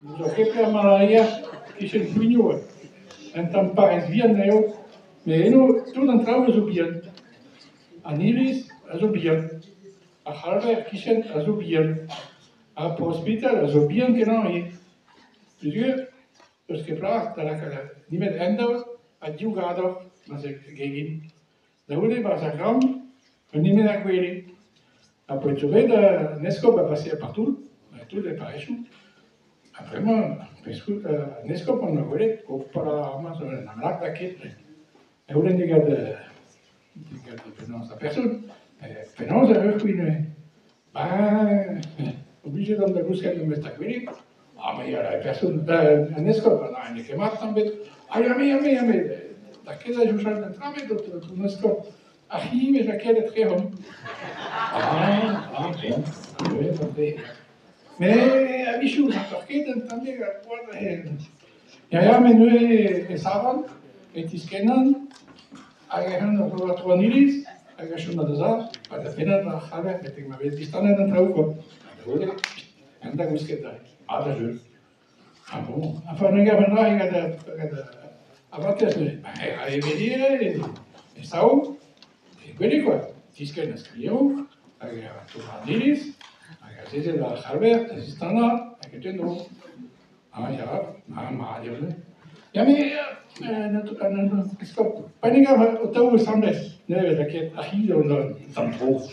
Zo heb je malaria, is een junior. En dan pas bien neo, mais toen dan trouwens ook bien. Anilis, also bien. A halver kitchen, also bien. A hospital, also bien genau hier. Dus gevraagd dat ik niet met endo, a jugado, maar ze gegen. De hoede was een gram, en niet meer aquele. Après, tu vois, Nesco va passer partout, tous les pareils. Après, moi, parce que Nesco, on a volé, pour la main, on a marqué la quête. Et on a dit que penance à personne. Penance à eux, oui, ben, obligé d'en buscar le mettre à quelli. Ah, mais il y a la personne, Nesco, on a une quemate também. Ah, mais, da queda je change de travail, d'autres Nesco. Ah, mais la quête est très homme. Bien. Mais Michou, porque também agora ja, men nu saben, het is kennen, gaan nog wat niets, schon dat zag, maar dat vinden we gaan met ik maar weet die staan en dan trouw op. En dan moest ik daar. Ah, dat is. Ah bon, enfin ik heb nou ik had wat is nu? Hij weet hier, is zo. Ik weet niet wat. Het is kennen schrijven, toch niets. Dit is wel Harvard, dat is standaard, ik heb het nog. Ah ja, maar ja, maar stop. Wanneer gaan we het over samen? Nee, dat ik het Achille dan hoog.